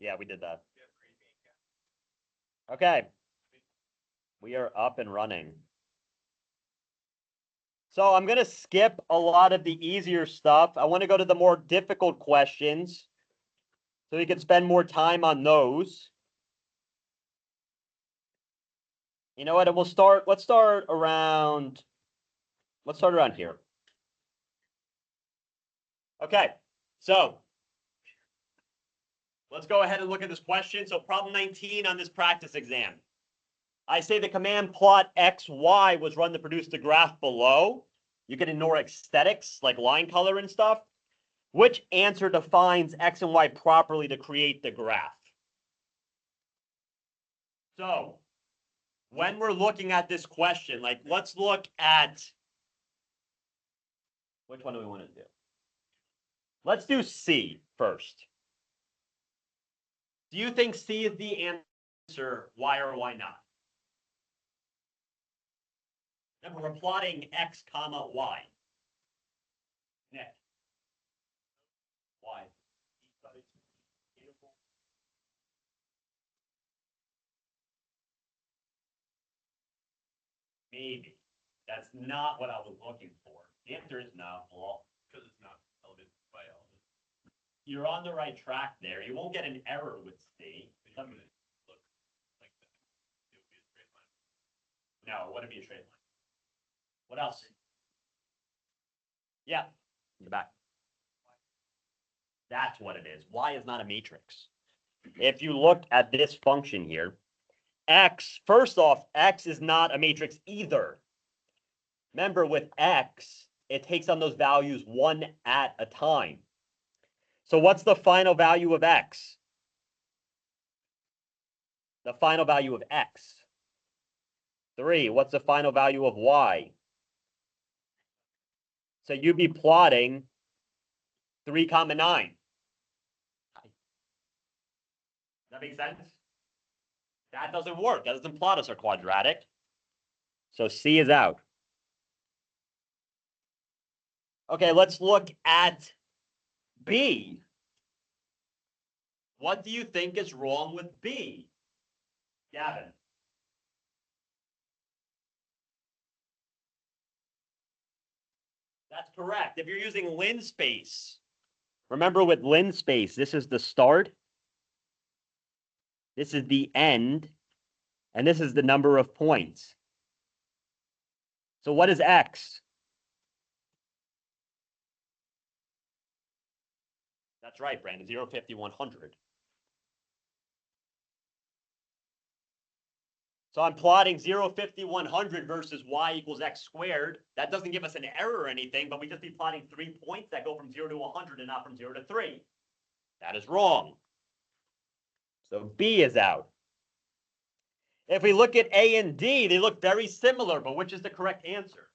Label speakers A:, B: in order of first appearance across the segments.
A: Yeah, we did that. Okay. We are up and running. So I'm going to skip a lot of the easier stuff. I want to go to the more difficult questions so we can spend more time on those. You know what? And let's start around here. Okay. So let's go ahead and look at this question. So problem 19 on this practice exam. I say the command plot XY was run to produce the graph below. You can ignore aesthetics like line color and stuff. Which answer defines X and Y properly to create the graph? So when we're looking at this question, like let's look at, which one do we want to do? Let's do C first. Do you think C is the answer, Y or Y not? Remember, we're plotting X comma Y. Next. Y. Maybe. That's not what I was looking for. The answer is no. Well, because it's not element by element. You're on the right track there. You won't get an error with C. Look like that. It would be a straight line. No, it wouldn't be a straight line. What else? Yeah, in the back. That's what it is. Y is not a matrix. If you look at this function here, X, first off, X is not a matrix either. Remember, with X, it takes on those values one at a time. So what's the final value of X? The final value of X. 3. What's the final value of Y? So you'd be plotting 3, 9. That makes sense? That doesn't work. That doesn't plot us a quadratic. So C is out. Okay, let's look at B. What do you think is wrong with B? Gavin. That's correct. If you're using linspace, remember with linspace, this is the start, this is the end, and this is the number of points. So what is X? That's right, Brandon, 0, 50, 100. So I'm plotting 0, 50, 100 versus Y equals X squared. That doesn't give us an error or anything, but we just be plotting 3 points that go from 0 to 100 and not from 0 to 3. That is wrong. So B is out. If we look at A and D, they look very similar, but which is the correct answer?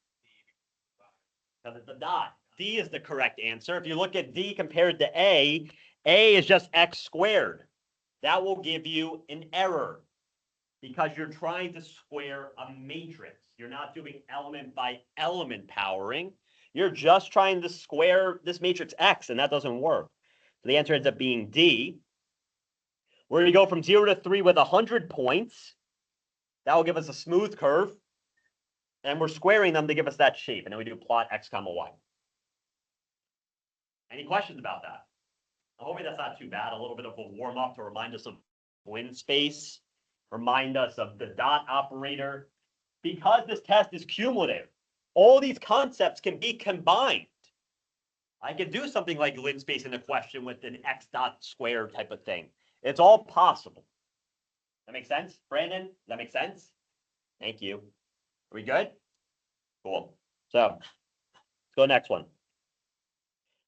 A: Because it's a dot. D is the correct answer. If you look at D compared to A is just X squared. That will give you an error because you're trying to square a matrix. You're not doing element by element powering. You're just trying to square this matrix X, and that doesn't work. So the answer ends up being D. We're going to go from 0 to 3 with 100 points. That will give us a smooth curve. And we're squaring them to give us that shape. And then we do plot X comma Y. Any questions about that? Hopefully that's not too bad. A little bit of a warm up to remind us of linspace, remind us of the dot operator. Because this test is cumulative, all these concepts can be combined. I could do something like linspace in a question with an X dot square type of thing. It's all possible. That makes sense? Brandon, does that make sense? Thank you. Are we good? Cool. So let's go to the next one.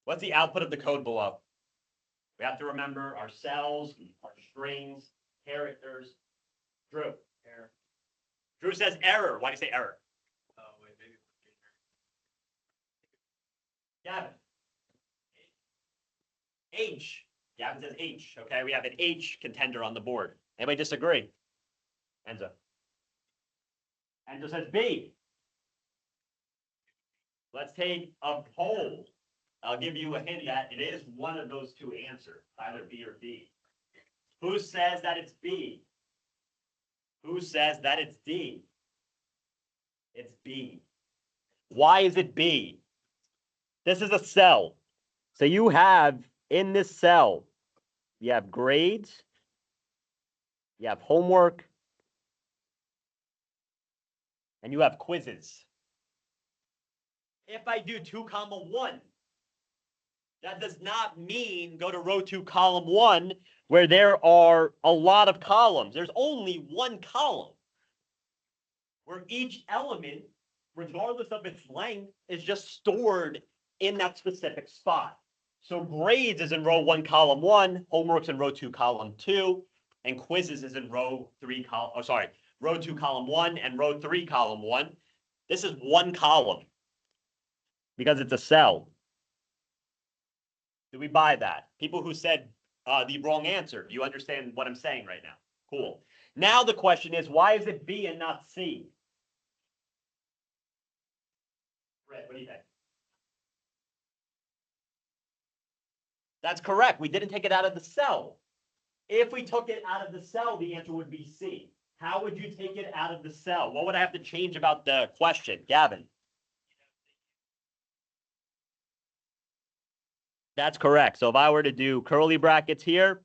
A: What's the output of the code below? We have to remember our cells, our strings, characters. Drew. Error. Drew says error. Why do you say error? Oh, wait, maybe. Gavin. H. Gavin says H. Okay, we have an H contender on the board. Anybody disagree? Enzo. Enzo says B. Let's take a poll. I'll give you a hint that it is one of those two answers, either B or D. Who says that it's B? Who says that it's D? It's B. Why is it B? This is a cell. So you have in this cell, you have grades, you have homework, and you have quizzes. If I do 2, 1, that does not mean go to row 2, column 1, where there are a lot of columns. There's only one column, where each element, regardless of its length, is just stored in that specific spot. So grades is in row 1, column 1, homework's in row 2, column 2, and quizzes is in row 3, row 2, column 1, and row 3, column 1. This is one column because it's a cell. Do we buy that? People who said the wrong answer, do you understand what I'm saying right now? Cool. Now the question is, why is it B and not C? Red, what do you think? That's correct. We didn't take it out of the cell. If we took it out of the cell, the answer would be C. How would you take it out of the cell? What would I have to change about the question? Gavin? That's correct. So if I were to do curly brackets here,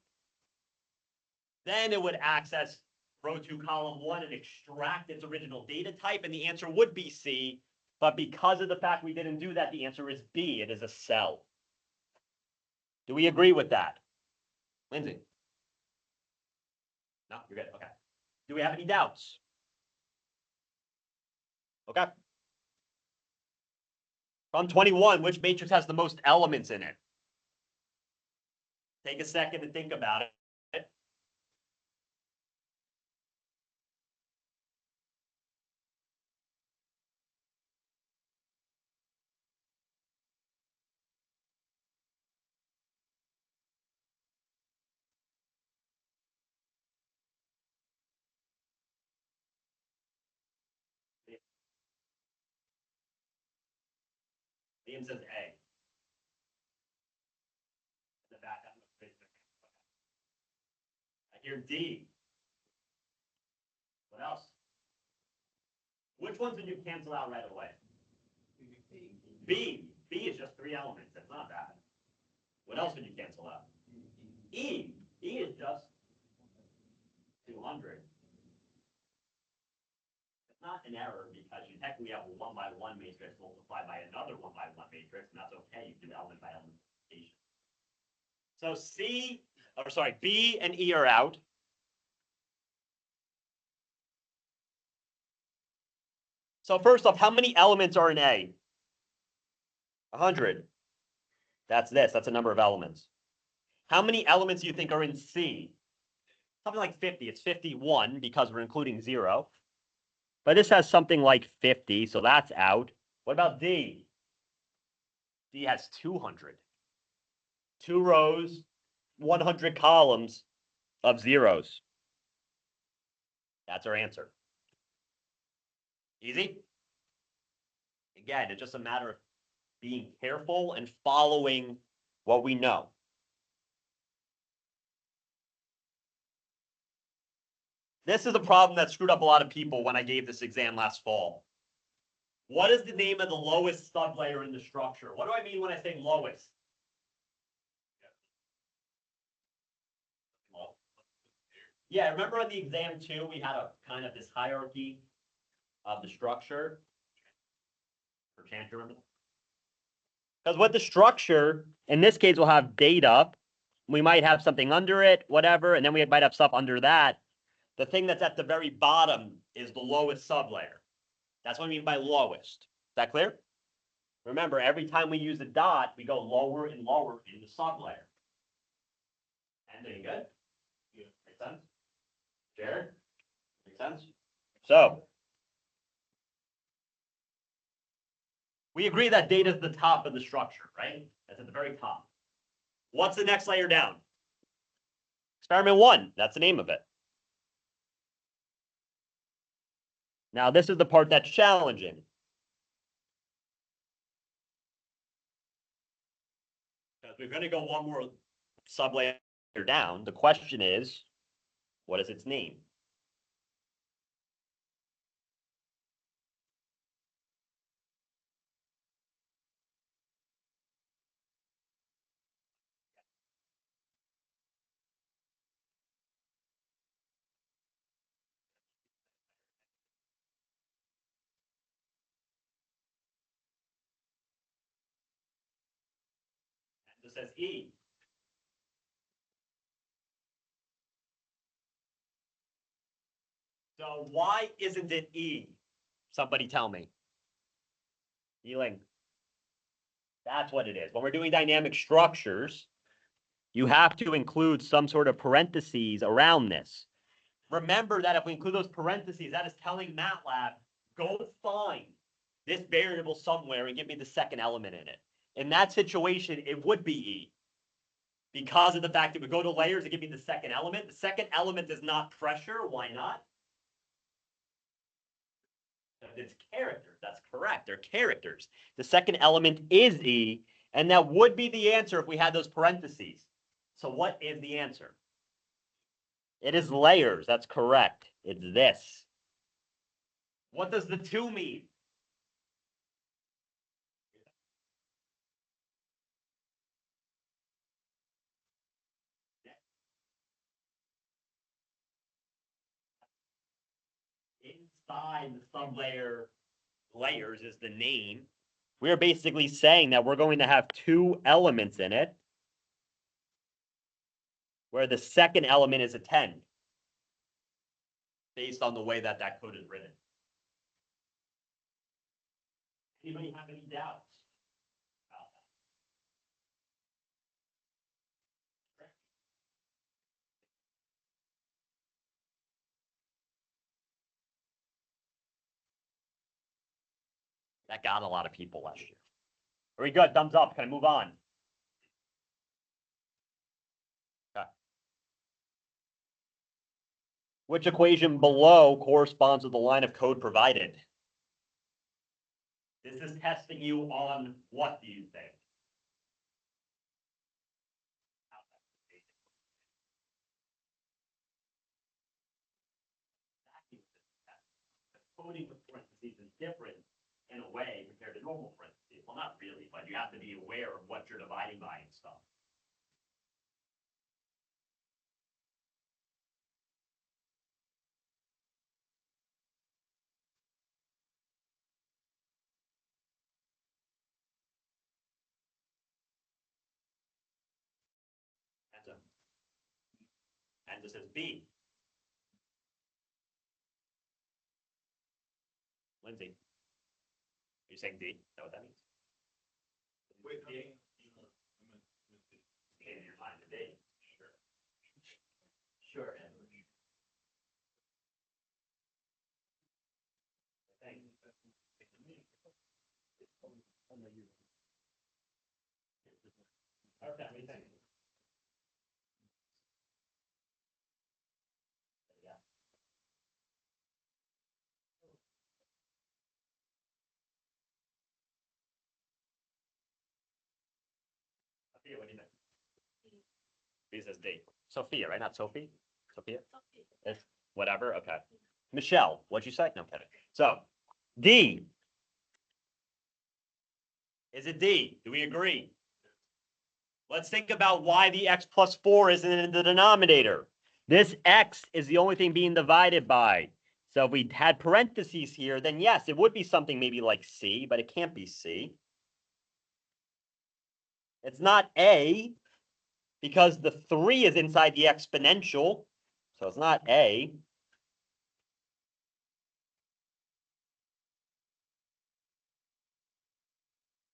A: then it would access row 2, column 1 and extract its original data type, and the answer would be C. But because of the fact we didn't do that, the answer is B. It is a cell. Do we agree with that? Lindsay? No, you're good. Okay. Do we have any doubts? Okay. From 21, which matrix has the most elements in it? Take a second to think about it. Liam says A. The back. I hear D. What else? Which ones did you cancel out right away? B. B is just 3 elements. That's not bad. What else did you cancel out? E. E is just 200. It's not an error because you technically have a 1 by 1 matrix multiplied by another 1 by 1 matrix, and that's okay. You do element by element multiplication. So B and E are out. So first off, how many elements are in A? 100. That's this. That's a number of elements. How many elements do you think are in C? Something like 50. It's 51 because we're including 0. But this has something like 50, so that's out. What about D? D has 200. 2 rows, 100 columns of zeros. That's our answer. Easy? Again, it's just a matter of being careful and following what we know. This is a problem that screwed up a lot of people when I gave this exam last fall. What is the name of the lowest sublayer in the structure? What do I mean when I say lowest? Yeah, remember on the exam too, we had a kind of this hierarchy of the structure. Perchance you remember? Because with the structure, in this case, we'll have data. We might have something under it, whatever, and then we might have stuff under that. The thing that's at the very bottom is the lowest sublayer. That's what I mean by lowest. Is that clear? Remember, every time we use a dot, we go lower and lower in the sublayer. And doing good? Yeah. Make sense? Jared? Make sense? So, we agree that data is the top of the structure, right? That's at the very top. What's the next layer down? Experiment 1. That's the name of it. Now, this is the part that's challenging. Because we're going to go one more sublayer down. The question is, what is its name? It says E. So why isn't it E? Somebody tell me. Ealing. That's what it is. When we're doing dynamic structures, you have to include some sort of parentheses around this. Remember that if we include those parentheses, that is telling MATLAB, go find this variable somewhere and give me the second element in it. In that situation, it would be E. Because of the fact that we go to layers and give me the second element. The second element is not pressure. Why not? It's characters. That's correct. They're characters. The second element is E, and that would be the answer if we had those parentheses. So what is the answer? It is layers. That's correct. It's this. What does the 2 mean? Inside the sublayer layers is the name. We're basically saying that we're going to have 2 elements in it, where the second element is a 10, based on the way that that code is written. Anybody have any doubts about that? That got a lot of people last year. Very good. Thumbs up. Can I move on? Okay. Which equation below corresponds with the line of code provided? This is testing you on what, do you think? Coding with parentheses is different in a way compared to normal parentheses. Well, not really, but you have to be aware of what you're dividing by and stuff. And this is B. Lindsay, are you saying D? Is that what that means?
B: Wait,
A: D? You're fine to D. Sure. Sure. Okay, what do you think? Yeah. Sophia, what do you think? B says D. Sophia, right? Not Sophie? Sophia? It's whatever. Okay. Michelle, what'd you say? No, I'm kidding. So, D. Is it D? Do we agree? Let's think about why the x plus 4 isn't in the denominator. This x is the only thing being divided by. So if we had parentheses here, then yes, it would be something maybe like C, but it can't be C. It's not A, because the 3 is inside the exponential, so it's not A.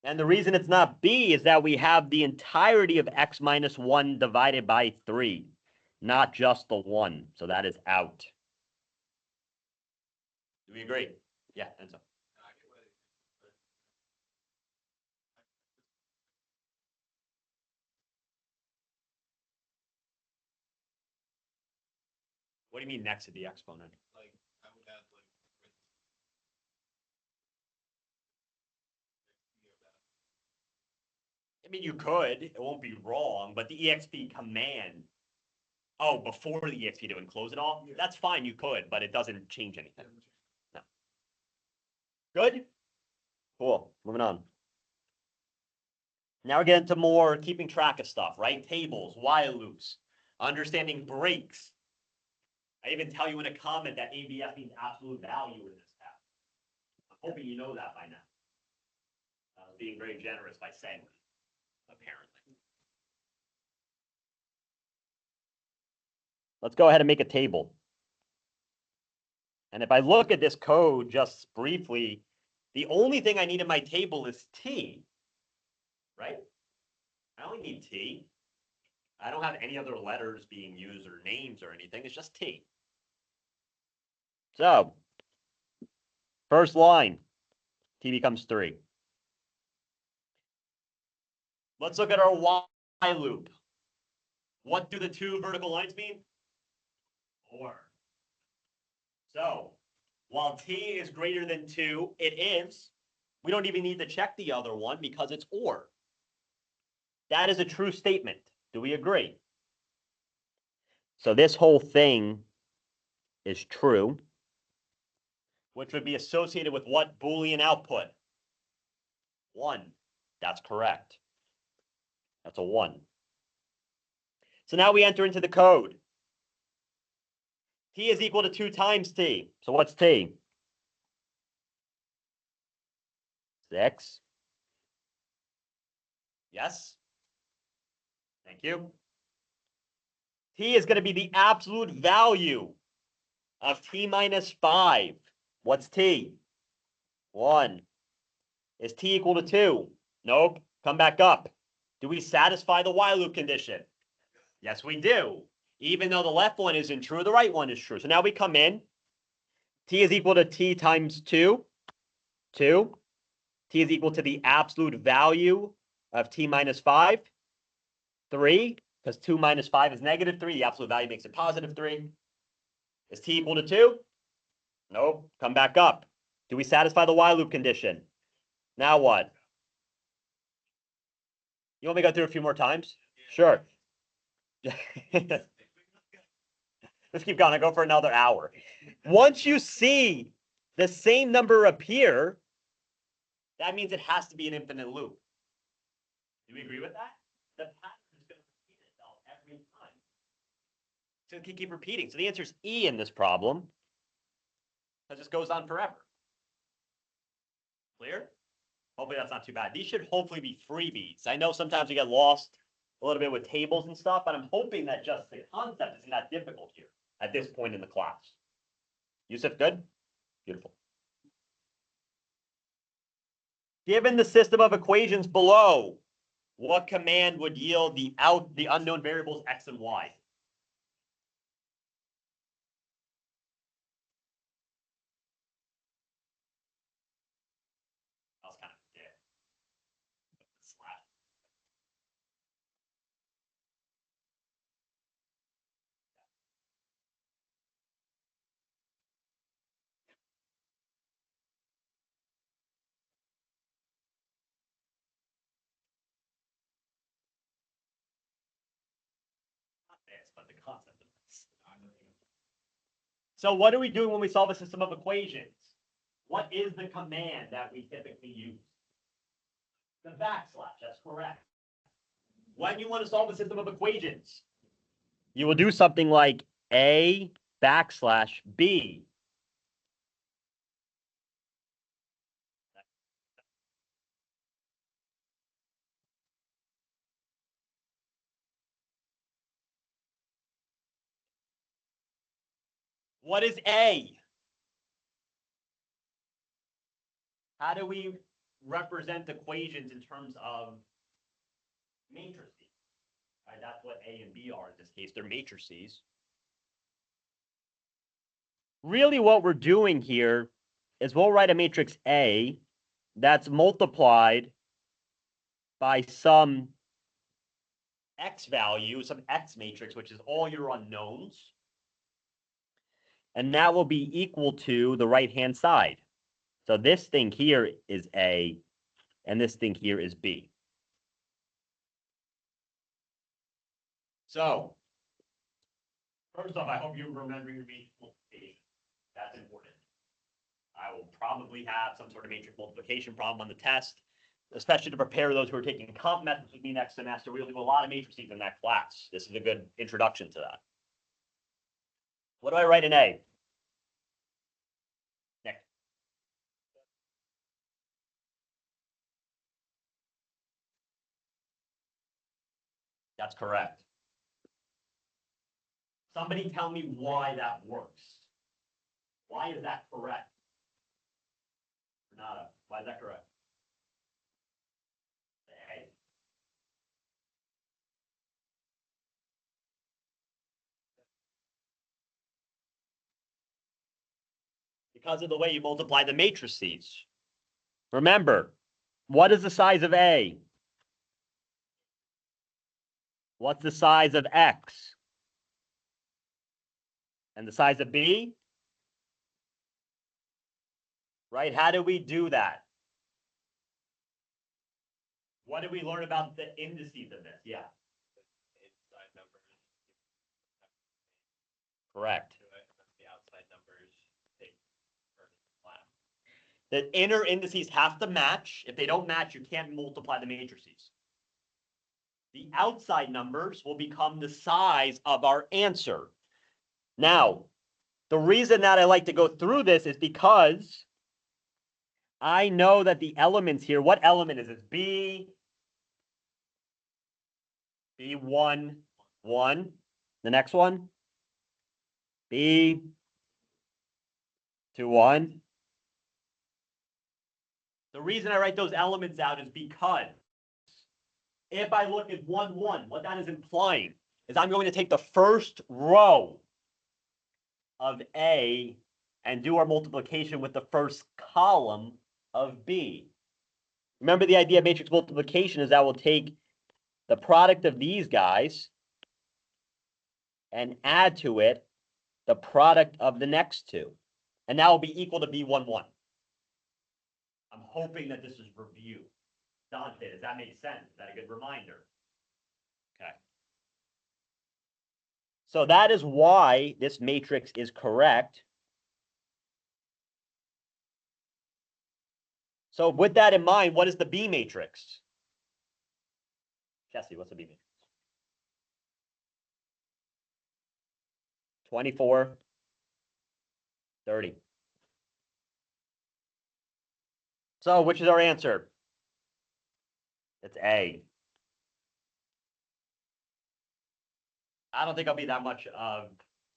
A: And the reason it's not B is that we have the entirety of x minus 1 divided by 3, not just the 1. So that is out. Do we agree? Yeah, and so. What do you mean next to the exponent?
B: like I would add like
A: I mean, you could. It won't be wrong, but the exp command Oh, before the EXP to enclose it all?
B: Yeah.
A: That's fine, you could, but it doesn't change anything. No. Good? Cool. Moving on. Now we're getting to more keeping track of stuff, right? Tables, while loops, understanding breaks. I even tell you in a comment that ABS means absolute value in this tab. I'm hoping you know that by now. I was being very generous by saying that, apparently. Let's go ahead and make a table. And if I look at this code just briefly, the only thing I need in my table is T, right? I only need T. I don't have any other letters being used or names or anything. It's just T. So, first line, T becomes 3. Let's look at our while loop. What do the two vertical lines mean? Or. So, while T is greater than 2, it is. We don't even need to check the other one because it's or. That is a true statement. Do we agree? So this whole thing is true, which would be associated with what Boolean output? 1. That's correct. That's a 1. So now we enter into the code. T is equal to 2 times T. So what's T? 6. Yes. Thank you. T is going to be the absolute value of T minus 5. What's T? 1. Is T equal to 2? Nope. Come back up. Do we satisfy the while loop condition? Yes, we do. Even though the left one isn't true, the right one is true. So now we come in. T is equal to T times 2. 2. T is equal to the absolute value of T minus 5. 3. Because 2 minus 5 is negative 3. The absolute value makes it positive 3. Is T equal to 2? Nope. Come back up. Do we satisfy the while loop condition? Now what? You want me to go through a few more times? Sure. Let's keep going. I go for another hour. Once you see the same number appear, that means it has to be an infinite loop. Do we agree with that? The pattern is going to repeat itself every time. So it can keep repeating. So the answer is E in this problem. That just goes on forever. Clear? Hopefully that's not too bad. These should hopefully be freebies. I know sometimes you get lost a little bit with tables and stuff, but I'm hoping that just the concept isn't that difficult here at this point in the class. Yusuf, good? Beautiful. Given the system of equations below, what command would yield the unknown variables x and y? That was kind of dead. But the concept of this. So what are we doing when we solve a system of equations? What is the command that we typically use? The backslash, that's correct. When you want to solve a system of equations, you will do something like A backslash B. What is A? How do we represent equations in terms of matrices? Right, that's what A and B are in this case. They're matrices. Really what we're doing here is we'll write a matrix A that's multiplied by some X value, some X matrix, which is all your unknowns. And that will be equal to the right-hand side. So this thing here is A, and this thing here is B. So First off, I hope you remember your matrix multiplication. That's important. I will probably have some sort of matrix multiplication problem on the test, especially to prepare those who are taking comp methods with me next semester. We'll do a lot of matrices in that class. This is a good introduction to that. What do I write in A? Next. That's correct. Somebody tell me why that works. Why is that correct? Renata, why is that correct? A. Because of the way you multiply the matrices. Remember, what is the size of A? What's the size of X? And the size of B? Right? How do we do that? What did we learn about the indices of this? Yeah.
B: Inside numbers.
A: Correct.
B: The outside numbers take flat.
A: The inner indices have to match. If they don't match, you can't multiply the matrices. The outside numbers will become the size of our answer. Now, the reason that I like to go through this is because I know that the elements here, what element is this? B1, 1. The next one? B2, 1. The reason I write those elements out is because if I look at 1, 1, what that is implying is I'm going to take the first row of A and do our multiplication with the first column of B. Remember, the idea of matrix multiplication is that we'll take the product of these guys and add to it the product of the next two. And that will be equal to B1, 1. I'm hoping that this is review. Dante, does that make sense? Is that a good reminder? Okay. So that is why this matrix is correct. So with that in mind, what is the B matrix? Jesse, what's the B matrix? 24, 30. So which is our answer? It's A. I don't think I'll be that much of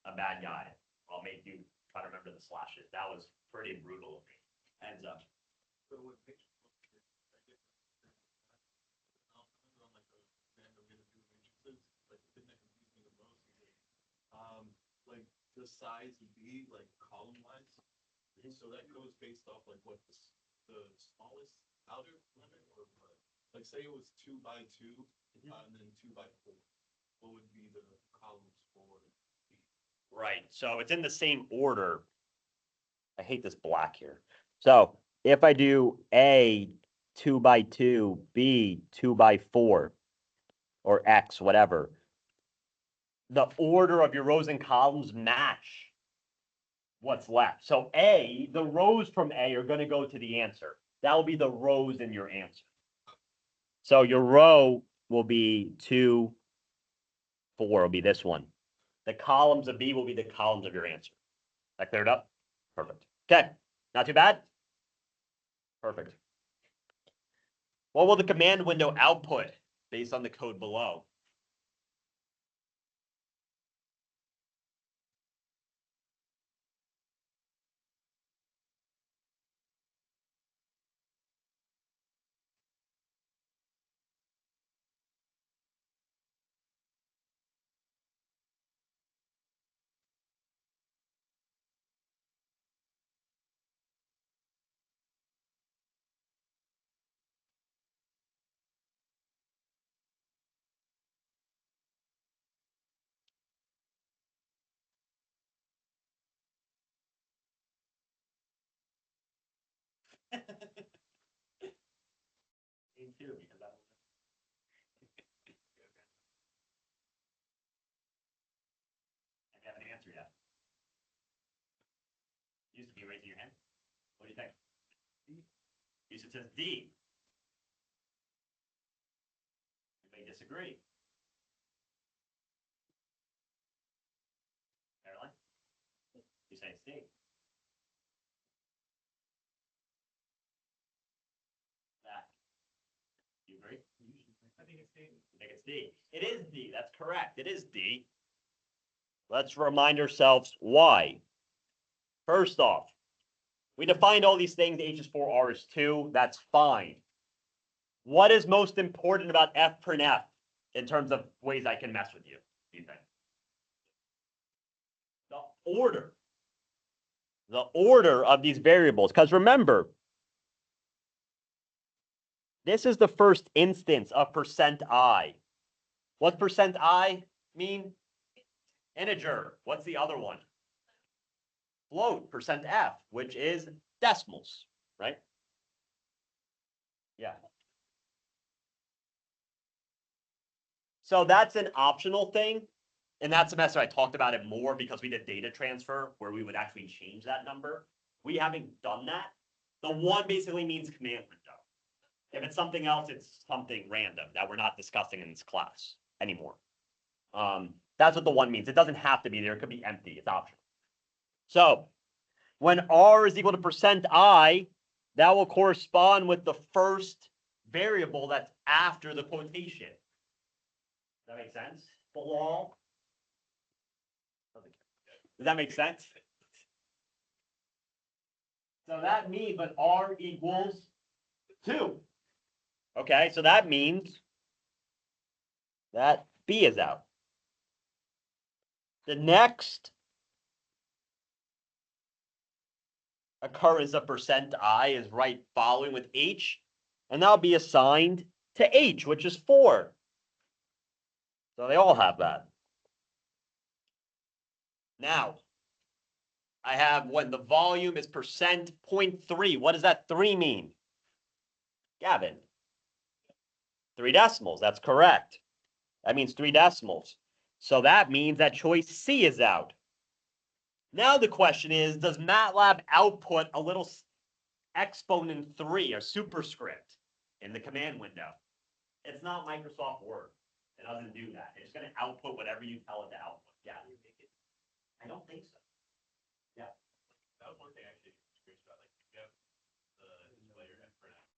A: a bad guy. I'll make you try to remember the slashes. That was pretty brutal of me. Ends up.
B: So what picture? On like a random way to do matrices, like the thing that confused me the most is like the size would be like column wise. So that goes based off like what the smallest outer limit or what? Like say it was 2 by 2 and then 2 by 4. What would be the columns for B?
A: Right. So it's in the same order. I hate this black here. So if I do A 2 by 2, B 2 by 4, or X, whatever, the order of your rows and columns match what's left. So A, the rows from A are going to go to the answer. That will be the rows in your answer. So your row will be 2, 4 will be this one. The columns of B will be the columns of your answer. That cleared up? Perfect. Okay. Not too bad? Perfect. What will the command window output based on the code below? Me too, because I again, answer yet. Used to be raising your hand. What do you think? Used says D. Anybody disagree? Caroline? You say it's D. Zach? You agree?
B: I think it's D.
A: I think it's D. It is D. That's correct. It is D. Let's remind ourselves why. First off, we defined all these things. H is 4, R is 2. That's fine. What is most important about F print F in terms of ways I can mess with you, do you think? The order. The order of these variables. Because remember, this is the first instance of %I. What's %I mean? Integer. What's the other one? Float, %F, which is decimals, right? Yeah. So that's an optional thing. In that semester, I talked about it more because we did data transfer where we would actually change that number. We haven't done that. The one basically means command window. If it's something else, it's something random that we're not discussing in this class anymore. That's what the one means. It doesn't have to be there. It could be empty. It's optional. So when R is equal to %I, that will correspond with the first variable that's after the quotation. Does that make sense? Bilal? Does that make sense? So that means, but R equals 2. Okay, so that means that B is out. The next occurrence of %I is right following with H, and that'll be assigned to H, which is 4. So they all have that. Now, I have when the volume is %.3. What does that 3 mean? Gavin? 3 decimals. That's correct. That means 3 decimals. So that means that choice C is out. Now the question is, does MATLAB output a little exponent 3 or superscript in the command window? It's not Microsoft Word. It doesn't do that. It's going to output whatever you tell it to output. Yeah. I don't think so. Yeah.
B: That was one thing I actually curious about. Like, if you have the display or F print F,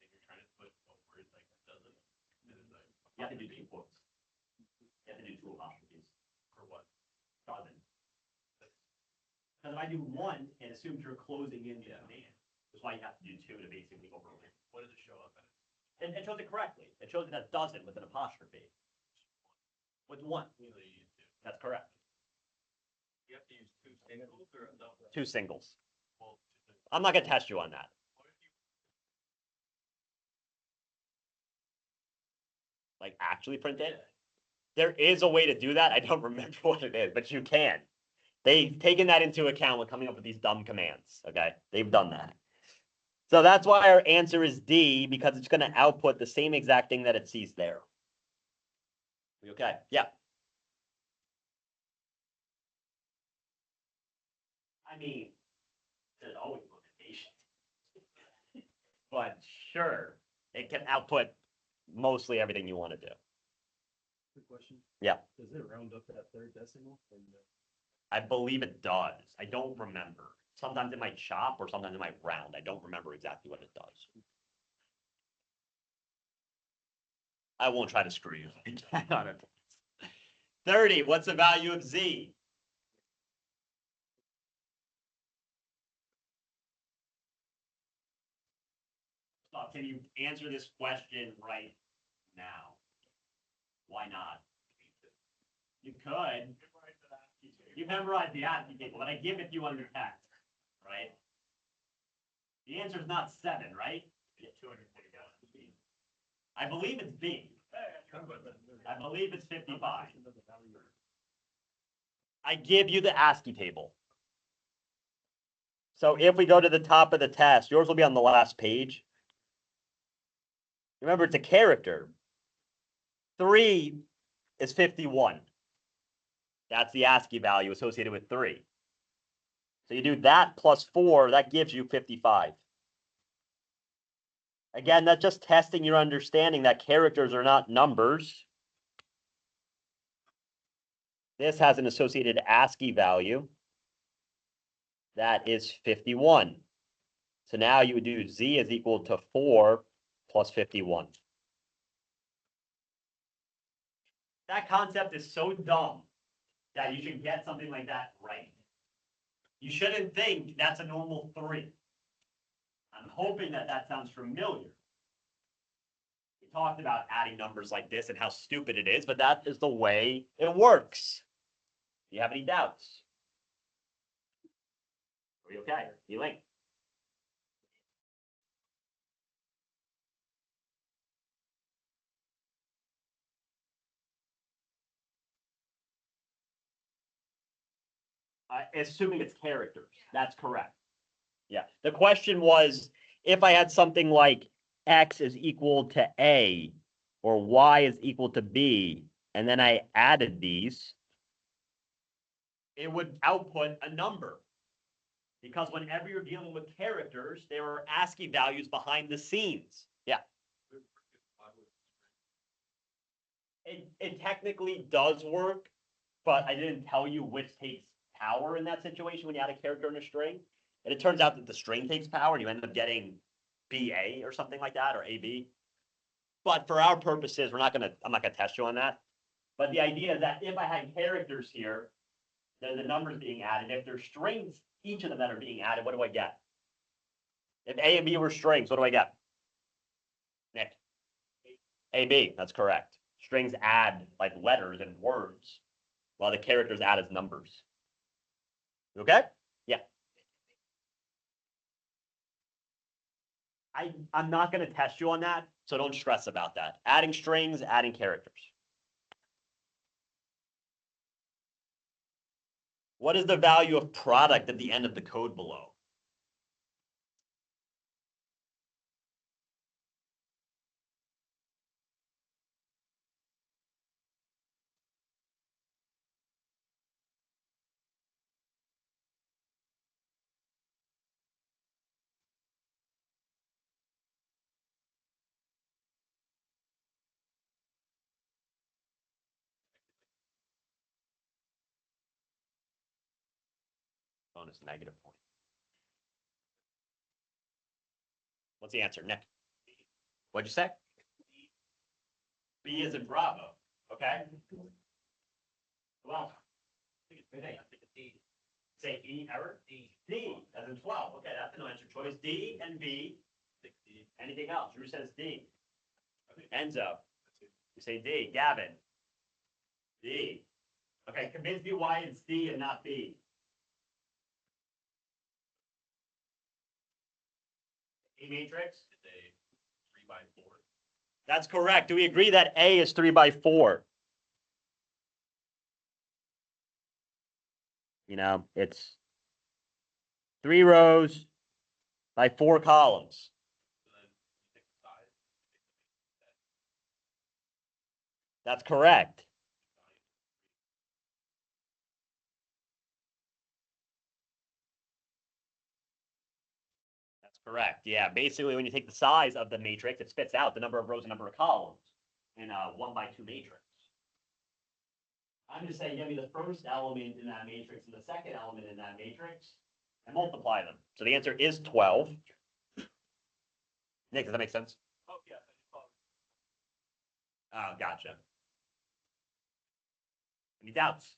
B: and you're trying to put a word like doesn't, and it's like
A: You have to do 2 quotes. You have to do 2 apostrophes.
B: for what?
A: Doesn't. Because if I do 1, it assumes you're closing in the command. That's why you have to do 2 to basically overlay.
B: What does it show up as?
A: It shows it correctly. It shows it as doesn't with an apostrophe. With 1.
B: Really, you use 2.
A: That's correct.
B: You have to use 2 singles or a double?
A: 2 singles.
B: Well,
A: I'm not going to test you on that.
B: what if you
A: Like actually print it. There is a way to do that. I don't remember what it is, but you can. They've taken that into account when coming up with these dumb commands. Okay, they've done that. So that's why our answer is D, because it's going to output the same exact thing that it sees there. Okay, yeah. I mean, there's always limitations. But sure, it can output mostly everything you want to do.
C: Quick question.
A: Yeah.
C: Does it round up that third decimal?
A: I believe it does. I don't remember. Sometimes it might chop or sometimes it might round. I don't remember exactly what it does. I won't try to screw you. 30, what's the value of Z? Can you answer this question right now? Why not? You could. You memorize the ASCII table, but I give it to you under text, right? The answer is not 7, right? Yeah, 240. I believe it's B. I believe it's 55. I give you the ASCII table. So if we go to the top of the test, yours will be on the last page. Remember, it's a character. 3 is 51. That's the ASCII value associated with 3. So you do that plus 4, that gives you 55. Again, that's just testing your understanding that characters are not numbers. This has an associated ASCII value. That is 51. So now you would do z is equal to 4 plus 51. That concept is so dumb that you should get something like that right. You shouldn't think that's a normal 3. I'm hoping that that sounds familiar. We talked about adding numbers like this and how stupid it is, but that is the way it works. Do you have any doubts? Are we okay? You link? Assuming it's characters. That's correct. Yeah. The question was, if I had something like x is equal to a or y is equal to b, and then I added these, it would output a number. Because whenever you're dealing with characters, there are ASCII values behind the scenes. Yeah. It technically does work, but I didn't tell you which takes power in that situation when you add a character and a string. And it turns out that the string takes power and you end up getting BA or something like that, or AB. But for our purposes, I'm not gonna test you on that. But the idea is that if I had characters here, then the numbers being added. If they're strings, each of them that are being added, what do I get? If A and B were strings, what do I get? Nick. AB, that's correct. Strings add like letters and words, while the characters add as numbers. Okay? Yeah. I'm not going to test you on that, so don't stress about that. Adding strings, adding characters. What is the value of product at the end of the code below? Bonus negative point. What's the answer, Nick? What'd you say? B is in Bravo. Okay. Well, I think it's D. Say E error? D. D as in 12. Okay, that's an answer choice. D and B. Anything else? Drew says D. Enzo. You say D. Gavin. D. Okay, convince me why it's D and not B. A matrix? It's a 3 by 4. That's correct. Do we agree that A is 3 by 4? You know, it's 3 rows by 4 columns. That's correct. That's correct. Yeah, basically when you take the size of the matrix, it spits out the number of rows and number of columns in a 1 by 2 matrix. I'm just saying, give me the first element in that matrix and the second element in that matrix and multiply them. So the answer is 12. Nick, does that make sense?
B: Oh, yeah.
A: Oh, gotcha. Any doubts?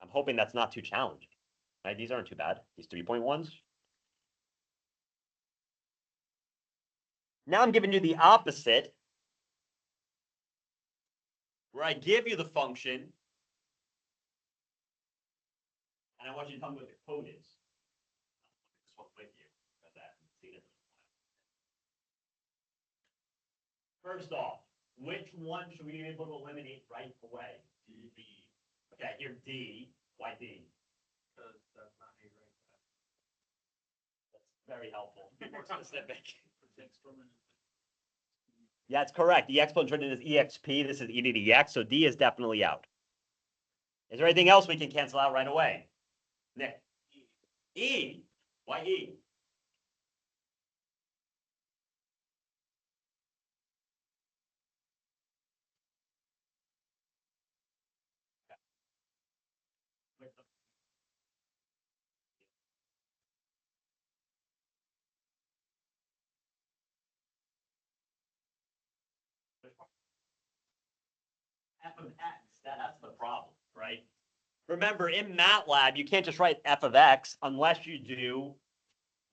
A: I'm hoping that's not too challenging. Right? These aren't too bad. These 3.1s. Now I'm giving you the opposite, where I give you the function, and I want you to tell me what the code is. This one with you, because I haven't seen it. First off, which one should we be able to eliminate right away?
B: D.
A: Okay, here D. Why D?
B: Because that's not A right.
A: That's very helpful. More specific.
B: Exponent.
A: Yeah, it's correct. The exponent turned into exp. This is e to the x, so D is definitely out. Is there anything else we can cancel out right away? Nick? E. Why E? F of X, that's the problem, right? Remember, in MATLAB, you can't just write F of X unless you do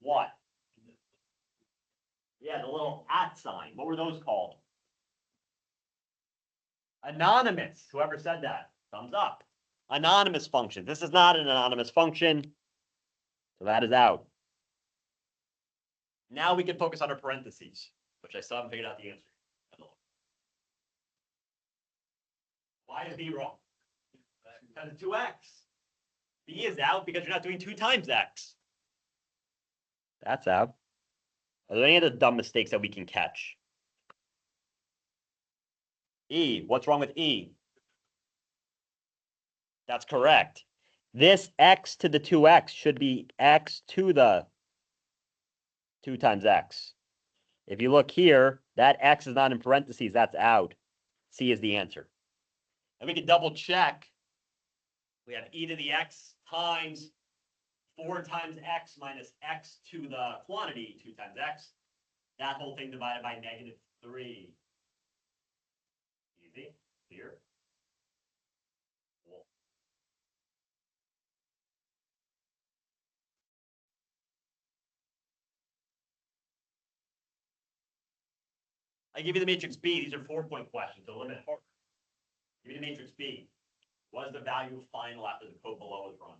A: what? Yeah, the little at sign. What were those called? Anonymous. Whoever said that, thumbs up. Anonymous function. This is not an anonymous function, so that is out. Now we can focus on our parentheses, which I still haven't figured out the answer. Why is B wrong? Because it's 2x. B is out because you're not doing 2 times x. That's out. Are there any other dumb mistakes that we can catch? E, what's wrong with E? That's correct. This x to the 2x should be x to the 2 times x. If you look here, that x is not in parentheses, that's out. C is the answer. And we can double check. We have e to the x times 4 times x minus x to the quantity, 2 times x. That whole thing divided by -3. Easy. Here. Cool. I give you the matrix B. These are 4-point questions, so a little bit harder. Give me the matrix B. What is the value final after the code below is run?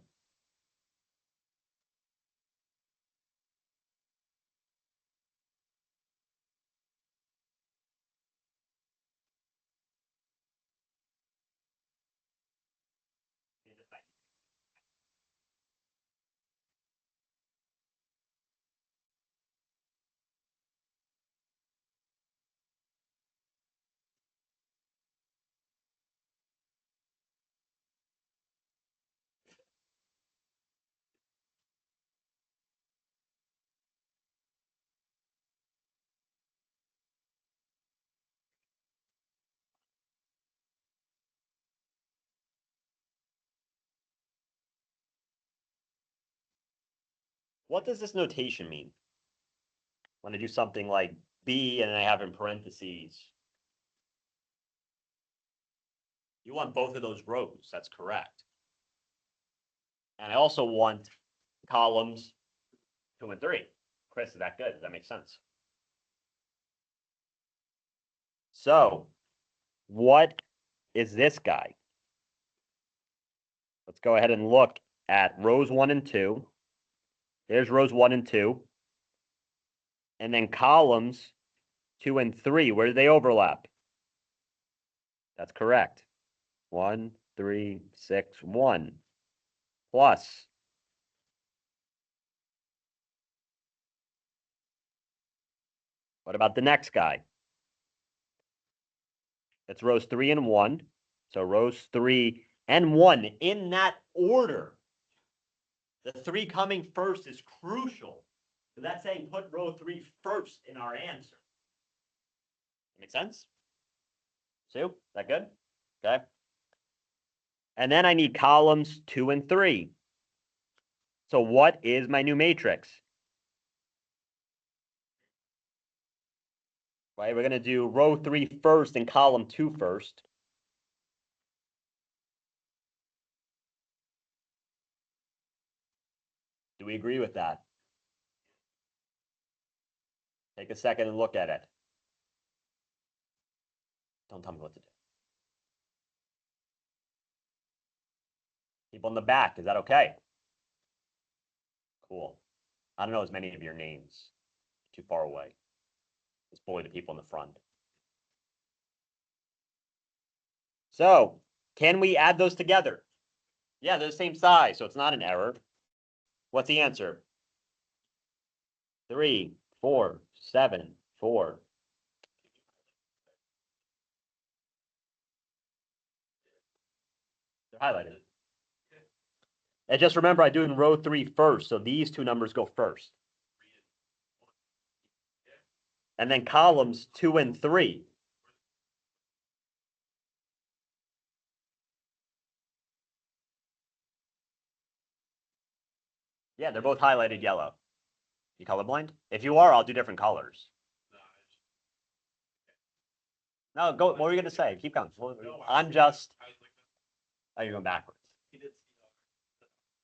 A: What does this notation mean? When I do something like B and I have in parentheses, you want both of those rows. That's correct. And I also want columns 2 and 3. Chris, is that good? Does that make sense? So, what is this guy? Let's go ahead and look at rows 1 and 2. There's rows 1 and 2. And then columns 2 and 3. Where do they overlap? That's correct. 1, 3, 6, 1. Plus. What about the next guy? It's rows 3 and 1. So rows 3 and 1 in that order. The 3 coming first is crucial. So that's saying put row 3 first in our answer. Make sense? Sue, is that good? Okay. And then I need columns 2 and 3. So what is my new matrix? Right, we're going to do row 3 first and column 2 first. Do we agree with that? Take a second and look at it. Don't tell me what to do. People in the back, is that okay? Cool. I don't know as many of your names. Too far away. Let's bully the people in the front. So, can we add those together? Yeah, they're the same size, so it's not an error. What's the answer? 3, 4, 7, 4. highlighted it. And just remember, I do in row 3 first, so these two numbers go first. And then columns 2 and 3. Yeah, they're both highlighted yellow. You colorblind? If you are, I'll do different colors. No, go. What were you gonna say? Keep going. I'm just. Oh, you're going backwards.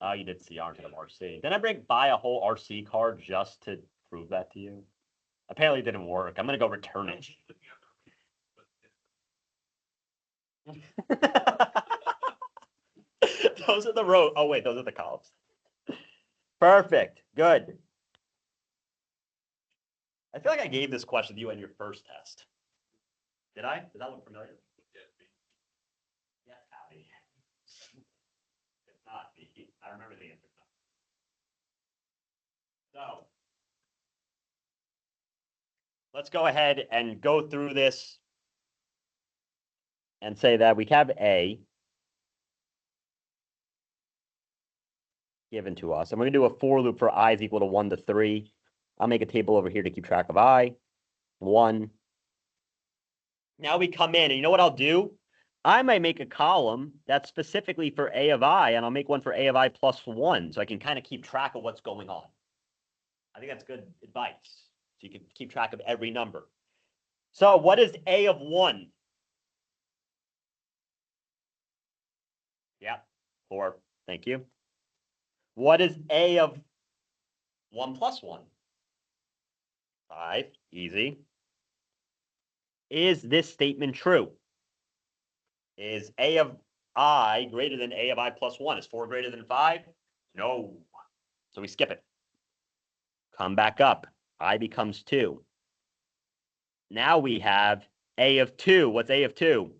A: Oh, you did CR instead of RC. Didn't I buy a whole RC card just to prove that to you? Apparently it didn't work. I'm gonna go return it. Those are the rows. Oh wait, those are the columns. Perfect. Good. I feel like I gave this question to you on your first test. Did I? Does that look familiar? Yeah, Abby. It's not me. I remember the answer. So let's go ahead and go through this and say that we have A given to us. And we're going to do a for loop for I is equal to 1 to 3. I'll make a table over here to keep track of I. 1. Now we come in, and you know what I'll do? I might make a column that's specifically for A of I, and I'll make one for A of I plus 1, so I can kind of keep track of what's going on. I think that's good advice. So you can keep track of every number. So what is A of 1? Yeah, 4. Thank you. What is A of 1 plus 1? 5. Easy. Is this statement true? Is A of I greater than A of I plus 1? Is 4 greater than 5? No. So we skip it. Come back up. I becomes 2. Now we have A of 2. What's A of 2?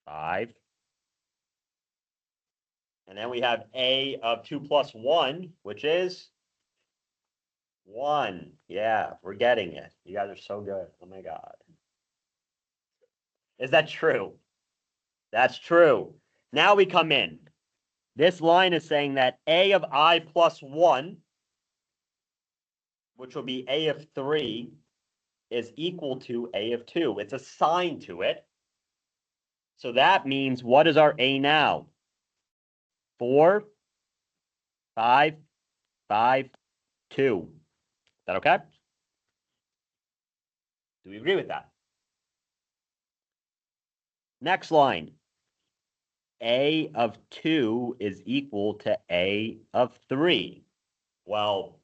A: 5. And then we have A of 2 plus 1, which is 1. Yeah, we're getting it. You guys are so good. Oh my God. Is that true? That's true. Now we come in. This line is saying that A of I plus 1, which will be A of 3, is equal to A of 2. It's assigned to it. So that means, what is our A now? 4, 5, 5, 2. Is that okay? Do we agree with that? Next line. A of 2 is equal to A of 3. Well,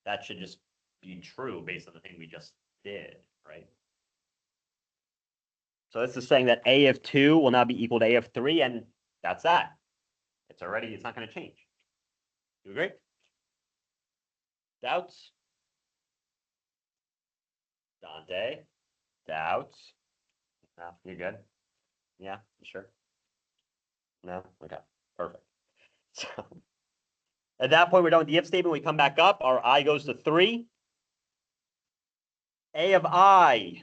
A: that should just be true based on the thing we just did, right? So this is saying that A of 2 will now be equal to A of 3, and that's that. It's not going to change. You agree? Doubts? Dante? Doubts? No, you're good? Yeah, you sure? No? Okay, perfect. So at that point, we're done with the if statement. We come back up. Our I goes to 3. A of I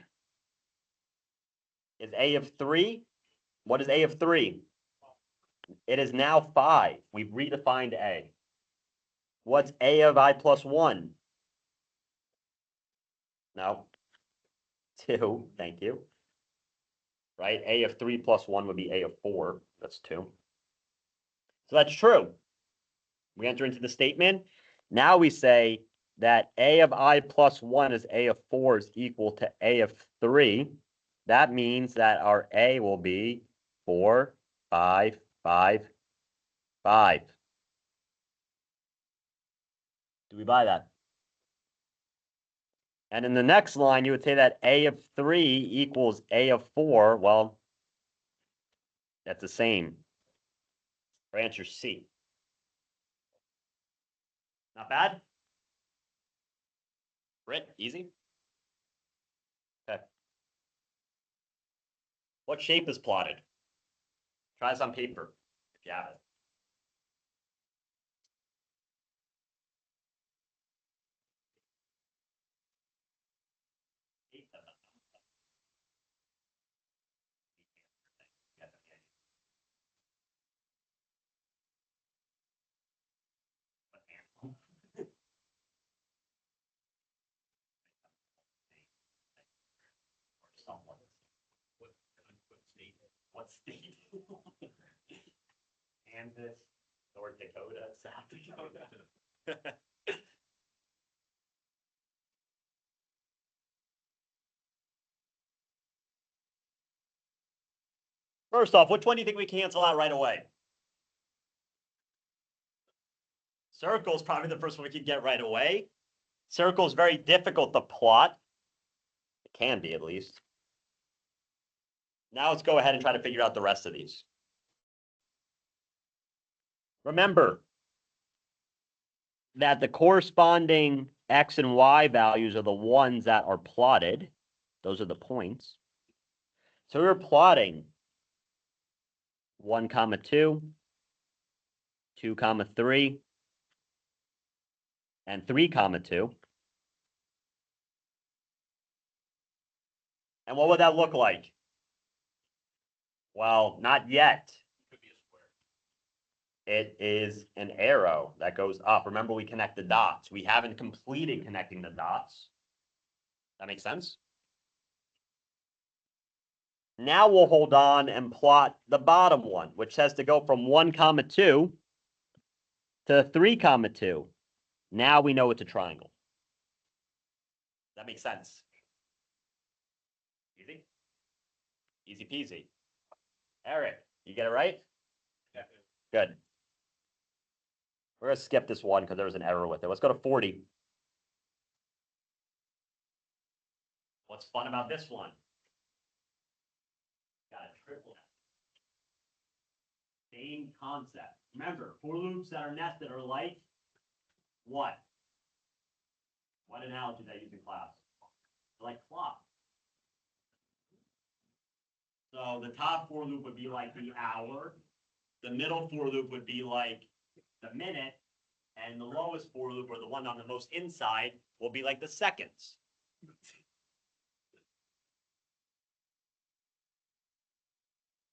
A: is A of 3. What is A of 3? It is now 5. We've redefined A. What's A of I plus 1? No. 2. Thank you. Right? A of 3 plus 1 would be A of 4. That's 2. So that's true. We enter into the statement. Now we say that A of I plus 1 is A of 4 is equal to A of 3. That means that our A will be 4, 5, 5, 5. Do we buy that? And in the next line, you would say that A of 3 equals A of 4. Well, that's the same. Our answer is C. Not bad? Britt, easy? Okay. What shape is plotted? Try this on paper, if you have it. someone.
B: What state?
A: What state? Kansas, North Dakota, South Dakota. First off, which one do you think we cancel out right away? Circle is probably the first one we can get right away. Circle is very difficult to plot. It can be, at least. Now let's go ahead and try to figure out the rest of these. Remember that the corresponding x and y values are the ones that are plotted. Those are the points. So we're plotting 1, 2, 2, 3, and 3, 2. And what would that look like? Well, not yet.
B: Could be a square.
A: It is an arrow that goes up. Remember, we connect the dots. We haven't completed connecting the dots. That makes sense? Now we'll hold on and plot the bottom one, which says to go from 1, 2 to 3, 2. Now we know it's a triangle. That makes sense. Easy? Easy peasy. Eric, you get it right?
B: Yeah.
A: Good. We're going to skip this one because there was an error with it. Let's go to 40. What's fun about this one? Got a triplet. Same concept. Remember, for loops that are nested are like what? What analogy did I use in class? Like clock. So the top for loop would be like the hour. The middle for loop would be like the minute. And the lowest for loop, or the one on the most inside, will be like the seconds.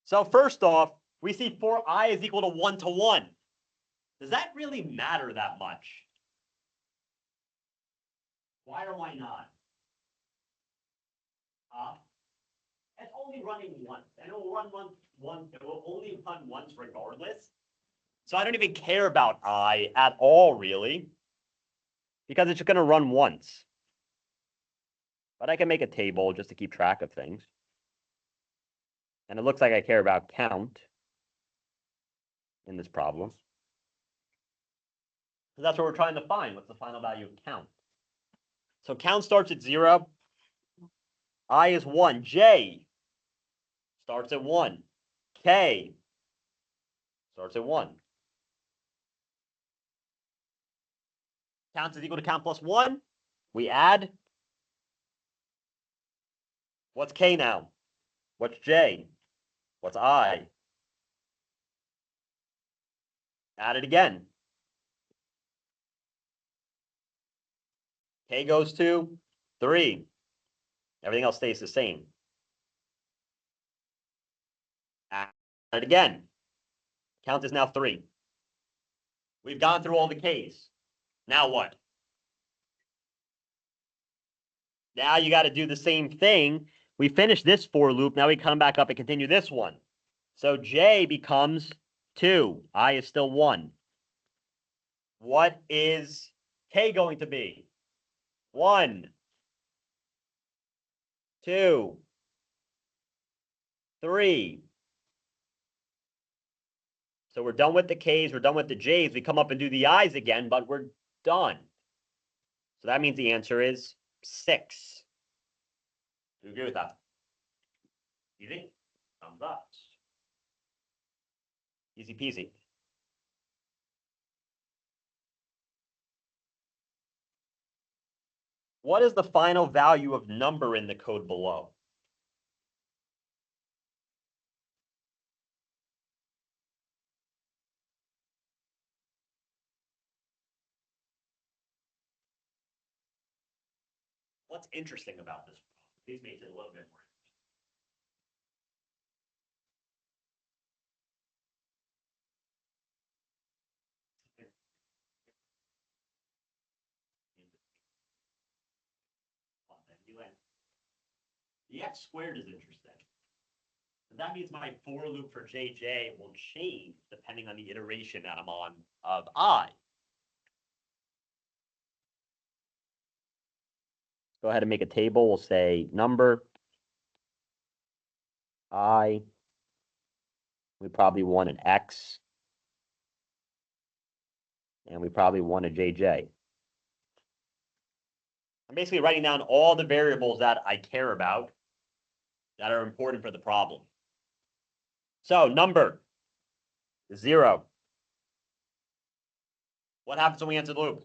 A: So first off, we see for I is equal to 1 to 1. Does that really matter that much? Why or why not? It's only running once, and it will run once. It will only run once regardless. So I don't even care about I at all, really, because it's just going to run once. But I can make a table just to keep track of things. And it looks like I care about count in this problem. So that's what we're trying to find. What's the final value of count? So count starts at 0. I is 1. J starts at 1. K starts at 1. Count is equal to count plus 1. We add. What's K now? What's J? What's I? Add it again. K goes to 3. Everything else stays the same. Add it again. Count is now 3. We've gone through all the K's. Now what? Now you got to do the same thing. We finished this for loop. Now we come back up and continue this one. So J becomes 2. I is still 1. What is K going to be? 1, 2, 3. So we're done with the K's. We're done with the J's. We come up and do the I's again, but we're done. So that means the answer is 6. Do you agree with that? Easy? Thumbs up. Easy peasy. What is the final value of number in the code below? What's interesting about this? These makes it a little bit more. The x squared is interesting. That means my for loop for JJ will change depending on the iteration that I'm on of I. Go ahead and make a table. We'll say number I. We probably want an X. And we probably want a JJ. I'm basically writing down all the variables that I care about that are important for the problem. So number 0. What happens when we enter the loop?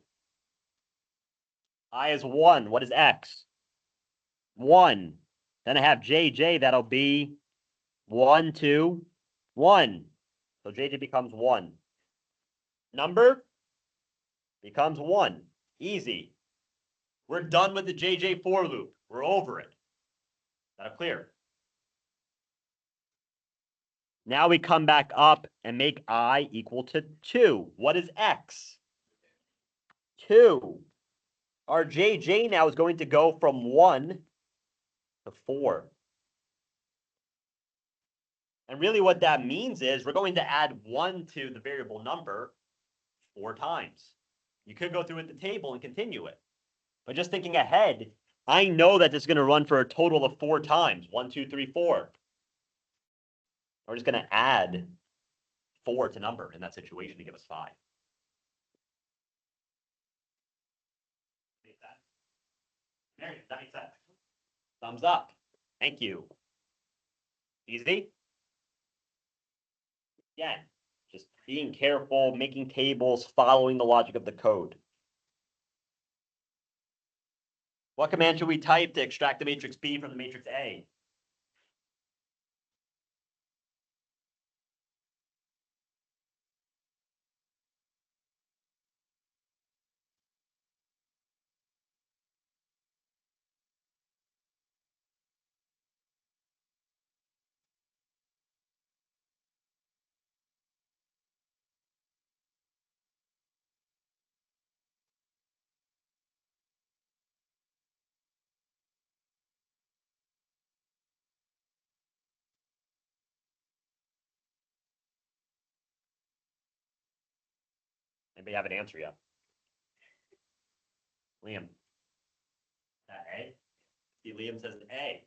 A: I is 1. What is X? 1. Then I have JJ. That'll be 1, 2, 1. So JJ becomes 1. Number becomes 1. Easy. We're done with the JJ for loop. We're over it. Is that clear? Now we come back up and make I equal to 2. What is X? 2. Our JJ now is going to go from 1 to 4. And really what that means is we're going to add 1 to the variable number 4 times. You could go through with the table and continue it. But just thinking ahead, I know that this is going to run for a total of 4 times. 1, 2, 3, 4. We're just going to add 4 to number in that situation to give us 5. There, that makes sense. Thumbs up. Thank you. Easy? Again, just being careful, making tables, following the logic of the code. What command should we type to extract the matrix B from the matrix A? Anybody have an answer yet? Liam. A? See, Liam says A.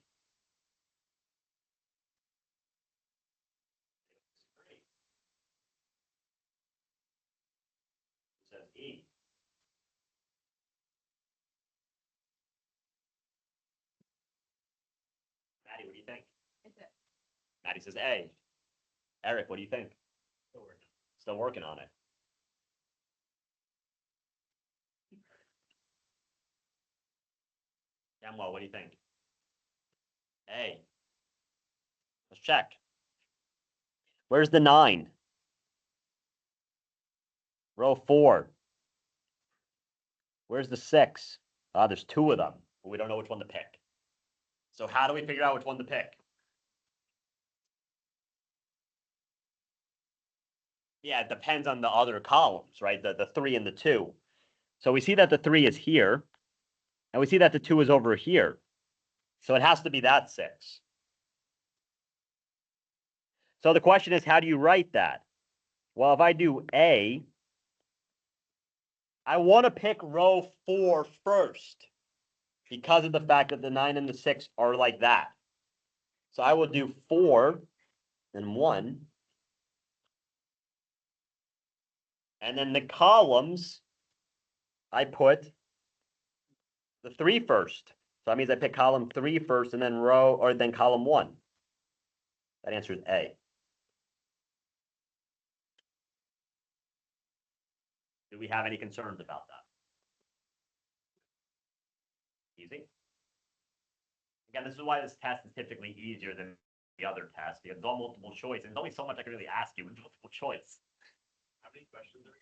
A: Who says E? Maddie, what do you think?
D: It's it.
A: Maddie says A. Eric, what do you think? Still working on it. Samuel, what do you think? A. Let's check. Where's the 9? Row 4. Where's the 6? There's 2 of them, but we don't know which one to pick. So how do we figure out which one to pick? Yeah, it depends on the other columns, right? The 3 and the 2. So we see that the 3 is here, and we see that the 2 is over here. So it has to be that 6. So the question is, how do you write that? Well, if I do A, I want to pick row 4 first because of the fact that the 9 and the 6 are like that. So I will do 4 and 1. And then the columns, I put the 3 first. So that means I pick column 3 first and then then column 1. That answer is A. Do we have any concerns about that? Easy. Again, this is why this test is typically easier than the other test, because it's all multiple choice, and there's only so much I can really ask you with multiple choice.
B: How many questions are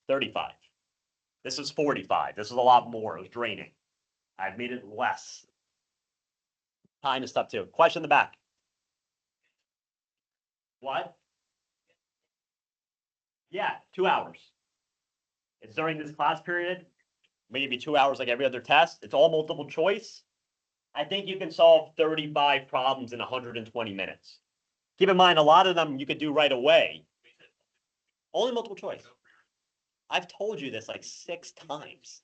A: 35. This is 45. This is a lot more. It was draining. I've made it less. Time is tough too. Question in the back. What? Yeah, 2 hours. It's during this class period. Maybe 2 hours like every other test. It's all multiple choice. I think you can solve 35 problems in 120 minutes. Keep in mind, a lot of them you could do right away. Only multiple choice. I've told you this like 6 times.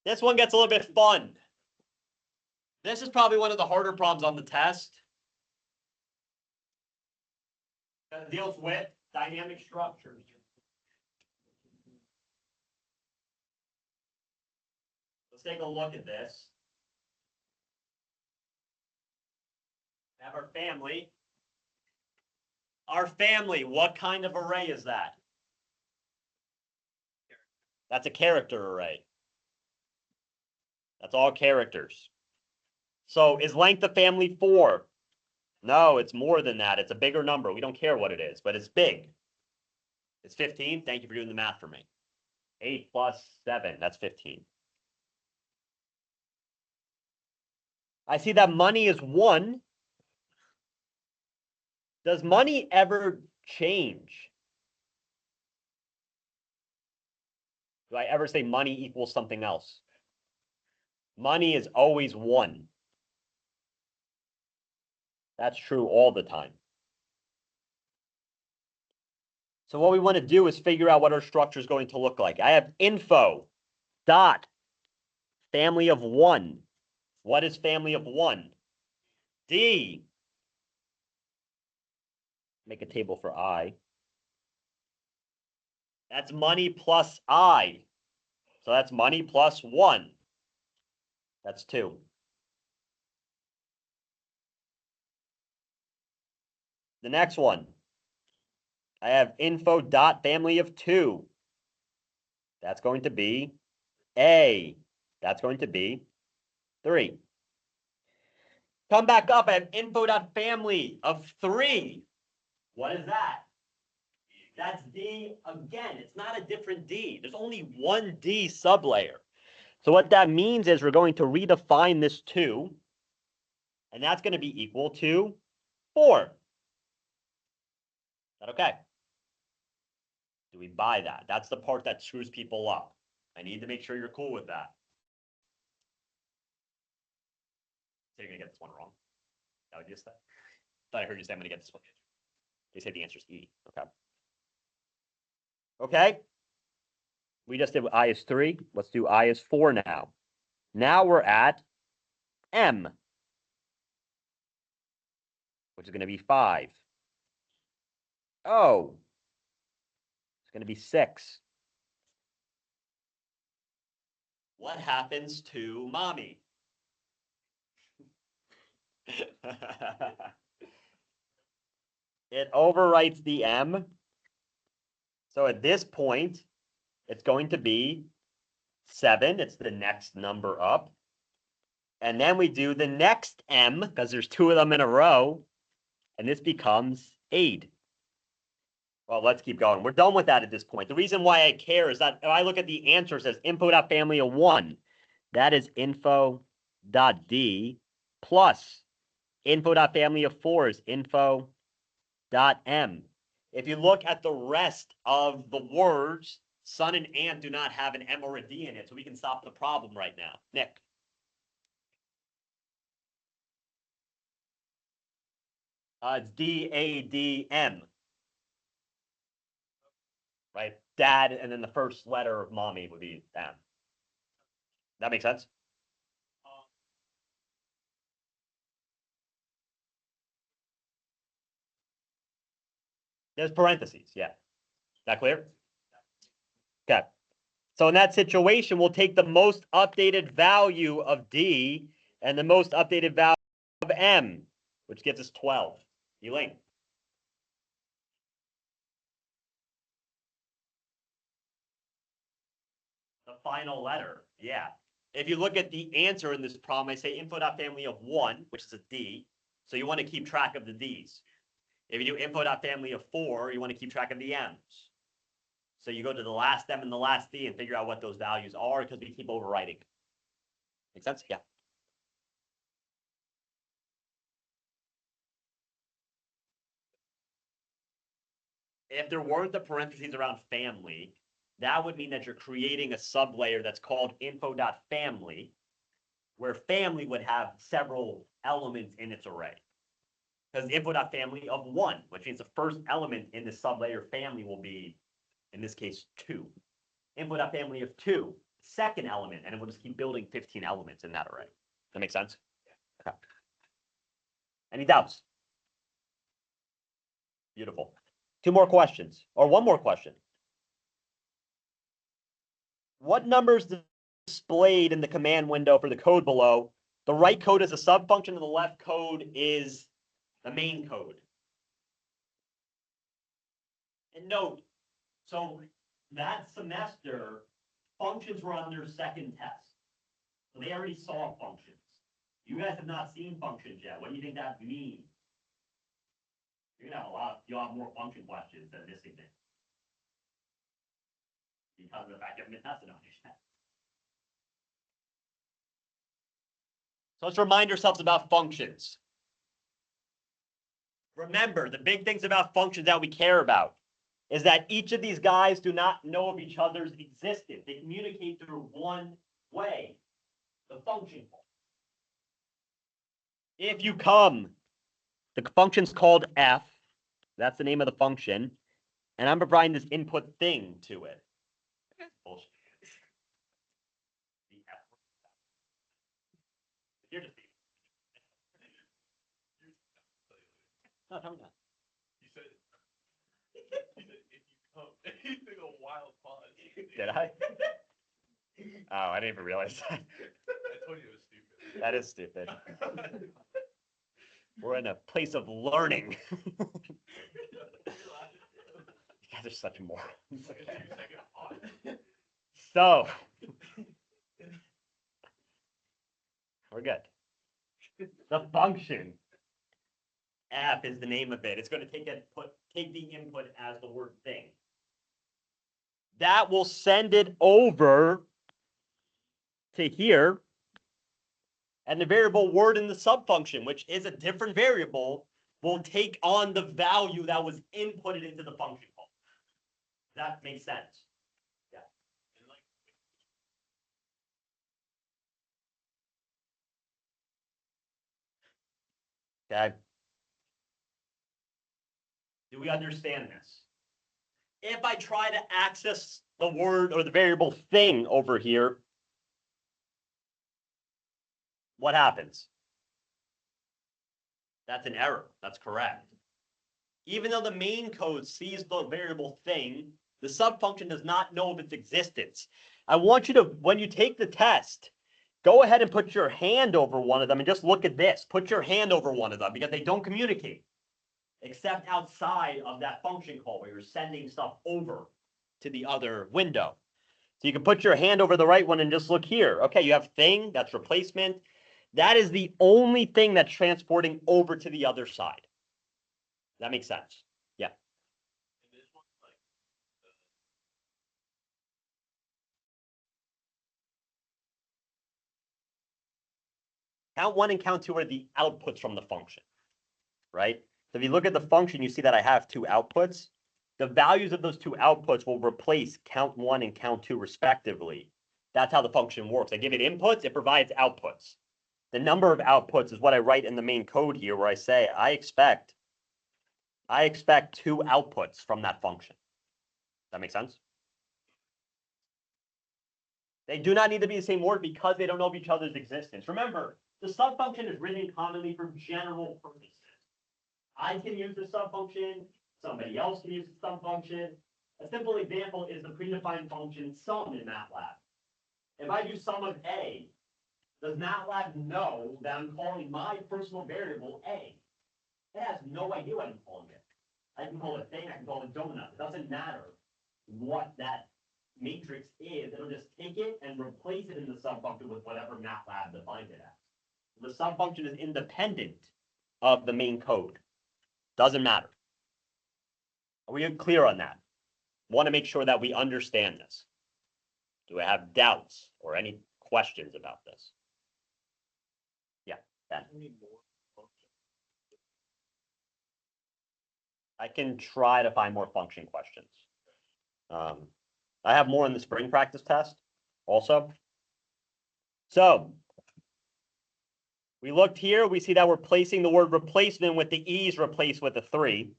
A: This one gets a little bit fun. This is probably one of the harder problems on the test. It deals with dynamic structures. Let's take a look at this. Have our family. Our family, what kind of array is that? That's a character array. That's all characters. So is length of family 4? No, it's more than that. It's a bigger number. We don't care what it is, but it's big. It's 15. Thank you for doing the math for me. 8 plus 7, that's 15. I see that money is 1. Does money ever change? Do I ever say money equals something else? Money is always 1. That's true all the time. So what we want to do is figure out what our structure is going to look like. I have info dot family of 1. What is family of 1? D. Make a table for I. That's money plus I. So that's money plus 1. That's 2. The next one, I have info dot family of 2. That's going to be A. That's going to be 3. Come back up, I have info dot family of 3. What is that? That's D again. It's not a different D. There's only one D sublayer. So what that means is we're going to redefine this 2, and that's going to be equal to 4. Is that okay? Do we buy that? That's the part that screws people up. I need to make sure you're cool with that. So you're going to get this one wrong. That would be a step. Thought I heard you say I'm going to get this one. They say the answer is E. Okay. Okay. We just did I is 3. Let's do I is 4 now. Now we're at M, which is going to be 5. O, it's going to be 6. What happens to mommy? It overwrites the M. So at this point, it's going to be 7. It's the next number up. And then we do the next M, because there's 2 of them in a row. And this becomes 8. Well, let's keep going. We're done with that at this point. The reason why I care is that if I look at the answer, it says info.family of 1. That is info.d plus info.family of 4 is info.m. If you look at the rest of the words, son and aunt do not have an M or a D in it, so we can stop the problem right now. Nick. It's D-A-D-M. Right? Dad, and then the first letter of mommy would be M. That makes sense? There's parentheses, yeah. That clear? Okay. So in that situation, we'll take the most updated value of D and the most updated value of M, which gives us 12. Elaine. The final letter, yeah. If you look at the answer in this problem, I say info.family of 1, which is a D. So you want to keep track of the D's. If you do info.family of 4, you want to keep track of the M's. So you go to the last M and the last D and figure out what those values are because we keep overwriting. Make sense? Yeah. If there weren't the parentheses around family, that would mean that you're creating a sublayer that's called info.family, where family would have several elements in its array. Because info.family of 1, which means the first element in the sublayer family will be, in this case, 2. Info.family of 2, second element, and it will just keep building 15 elements in that array. Does that make sense? Okay. Any doubts? Beautiful. 2 more questions, or 1 more question. What numbers displayed in the command window for the code below? The right code is a subfunction and the left code is the main code. And note, so that semester, functions were on their second test. So they already saw functions. You guys have not seen functions yet. What do you think that means? You're gonna have you'll have more function questions than this exam. Because of the fact you haven't been tested on it yet. So let's remind ourselves about functions. Remember, the big things about functions that we care about is that each of these guys do not know of each other's existence. They communicate through one way, the function call. If you come, the function's called f, that's the name of the function, and I'm providing this input thing to it. Bullshit. You're just no, tell me that.
B: You said if you come, you took a wild pause.
A: Did I? Oh, I didn't even realize that.
B: I told you it was stupid.
A: That is stupid. We're in a place of learning. You guys are such morons. So, we're good. The function f is the name of it. It's going to take the input as the word thing. That will send it over to here. And the variable word in the subfunction, which is a different variable, will take on the value that was inputted into the function call. That makes sense. Yeah. Okay. Do we understand this? If I try to access the word or the variable thing over here, what happens? That's an error. That's correct. Even though the main code sees the variable thing, the subfunction does not know of its existence. I want you to, when you take the test, go ahead and put your hand over one of them and just look at this. Put your hand over one of them because they don't communicate except outside of that function call where you're sending stuff over to the other window. So you can put your hand over the right one and just look here. Okay, you have thing, that's replacement. That is the only thing that's transporting over to the other side. That makes sense. Yeah.
B: And this one's like
A: Count 1 and count 2 are the outputs from the function, right? So if you look at the function, you see that I have 2 outputs. The values of those 2 outputs will replace count 1 and count 2 respectively. That's how the function works. I give it inputs, it provides outputs. The number of outputs is what I write in the main code here where I say I expect 2 outputs from that function. That make sense? They do not need to be the same word because they don't know of each other's existence. Remember, the subfunction is written commonly for general purposes. I can use the subfunction, somebody else can use the subfunction. A simple example is the predefined function sum in MATLAB. If I do sum of A, does MATLAB know that I'm calling my personal variable A? It has no idea what I'm calling it. I can call it thing, I can call it donut. It doesn't matter what that matrix is. It'll just take it and replace it in the subfunction with whatever MATLAB defines it as. The subfunction is independent of the main code. Doesn't matter. Are we clear on that? Want to make sure that we understand this. Do I have doubts or any questions about this? Yeah, Ben. I can try to find more function questions. I have more in the spring practice test also. So we looked here, we see that we're placing the word replacement with the e's replaced with a 3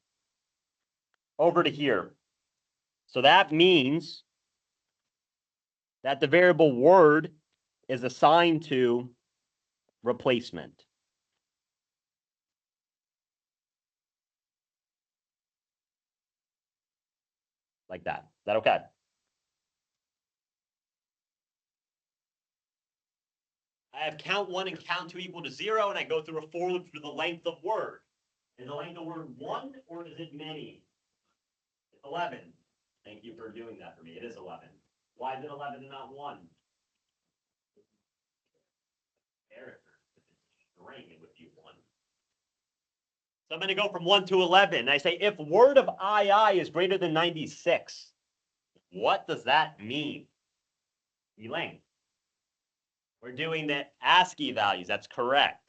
A: over to here. So that means that the variable word is assigned to replacement. Like that. Is that okay? I have count 1 and count 2 equal to 0, and I go through a for loop for the length of word. Is the length of word 1 or is it many? It's 11. Thank you for doing that for me. It is 11. Why is it 11 and not 1? Character. If it's string, it would be 1. So I'm going to go from 1 to 11. I say if word of II is greater than 96, what does that mean? Elaine. We're doing the ASCII values. That's correct.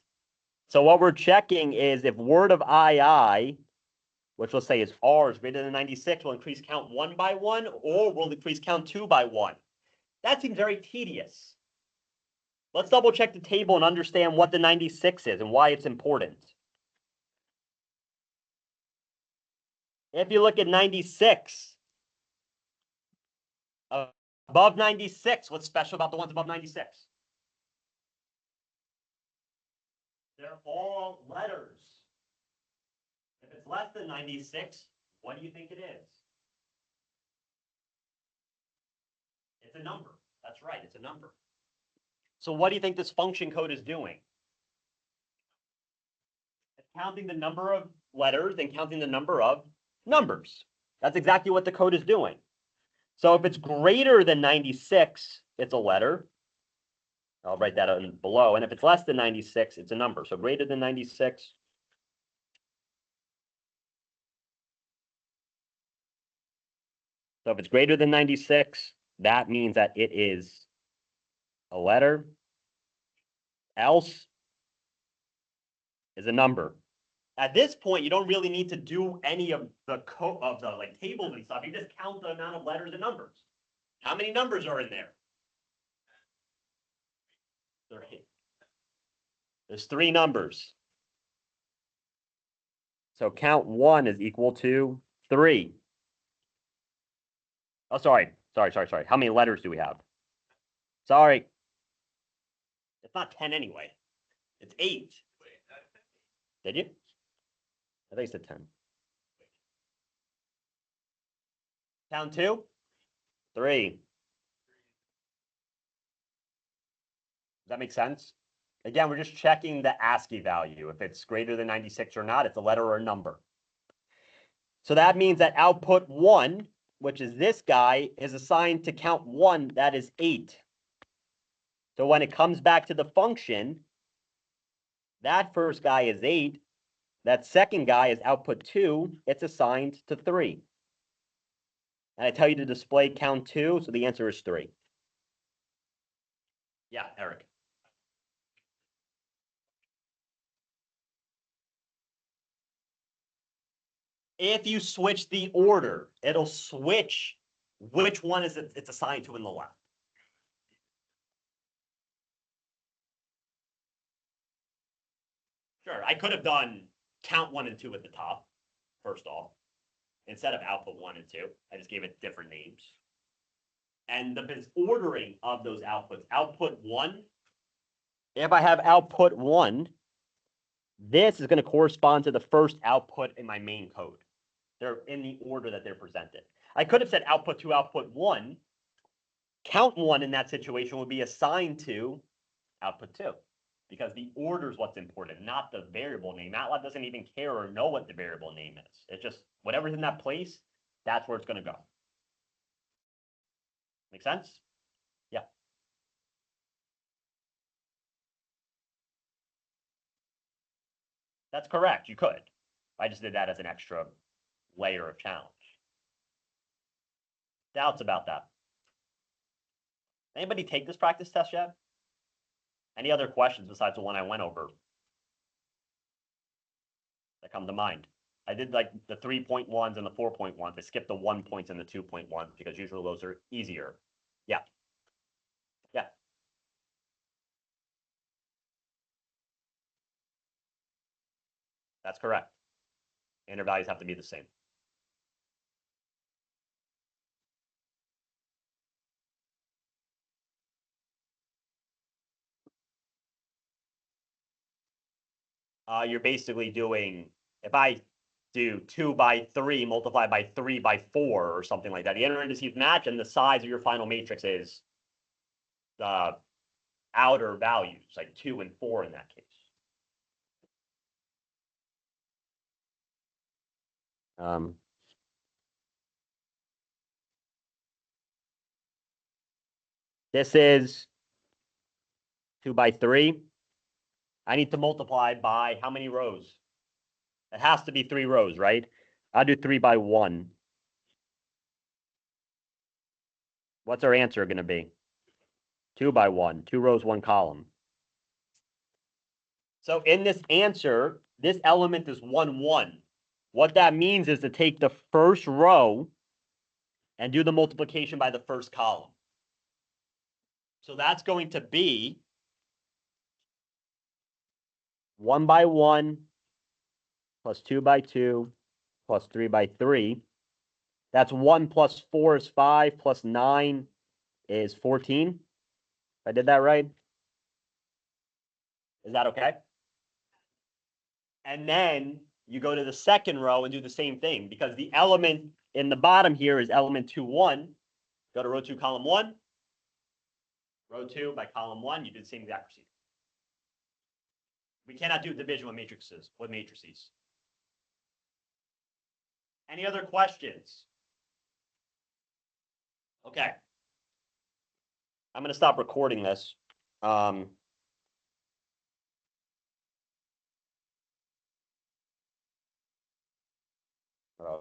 A: So what we're checking is if word of II, which let's say is R, is greater than 96, will increase count 1 by 1 or will increase count 2 by 1. That seems very tedious. Let's double check the table and understand what the 96 is and why it's important. If you look at 96, above 96, what's special about the ones above 96? They're all letters. If it's less than 96, what do you think it is? It's a number. That's right, it's a number. So what do you think this function code is doing? It's counting the number of letters and counting the number of numbers. That's exactly what the code is doing. So if it's greater than 96, it's a letter. I'll write that on below. And if it's less than 96, it's a number. So greater than 96. So if it's greater than 96, that means that it is a letter. Else is a number. At this point, you don't really need to do any of the code of the like tables and stuff. You just count the amount of letters and numbers. How many numbers are in there? There's 3 numbers. So count 1 is equal to 3. Oh, sorry. How many letters do we have? Sorry. It's not 10 anyway. It's 8. Did you? I think you said 10. Count 2? 3. Does that make sense? Again, we're just checking the ASCII value. If it's greater than 96 or not, it's a letter or a number. So that means that output 1, which is this guy, is assigned to count 1, that is 8. So when it comes back to the function, that first guy is 8. That second guy is output 2. It's assigned to 3. And I tell you to display count 2, so the answer is 3. Yeah, Eric. If you switch the order, it'll switch which one is it's assigned to in the left. Sure, I could have done count 1 and 2 at the top, first off, instead of output 1 and 2. I just gave it different names. And the ordering of those outputs, output 1, if I have output 1, this is going to correspond to the first output in my main code. They're in the order that they're presented. I could have said output 2, output 1. Count 1 in that situation would be assigned to output 2 because the order is what's important, not the variable name. MATLAB doesn't even care or know what the variable name is. It's just whatever's in that place, that's where it's going to go. Make sense? Yeah. That's correct. You could. I just did that as an extra layer of challenge. Doubts about that? Anybody take this practice test yet? Any other questions besides the one I went over that come to mind? I did like the 3.1s and the 4.1s. I skipped the 1 points and the 2.1s because usually those are easier. Yeah. Yeah. That's correct. And their values have to be the same. You're basically doing, if I do 2 by 3 multiplied by 3 by 4 or something like that, the inner indices match and the size of your final matrix is the outer values, like 2 and 4 in that case. This is 2 by 3. I need to multiply by how many rows? It has to be 3 rows, right? I'll do 3 by 1. What's our answer going to be? 2 by 1, 2 rows, 1 column. So in this answer, this element is 1, 1. What that means is to take the first row and do the multiplication by the first column. So that's going to be 1 by 1 plus 2 by 2 plus 3 by 3. That's 1 plus 4 is 5 plus 9 is 14. If I did that right? Is that okay? And then you go to the second row and do the same thing because the element in the bottom here is element 2, 1. Go to row 2, column 1. Row 2 by column 1, you do the same exact procedure. We cannot do division with matrices. Any other questions? Okay. I'm going to stop recording this.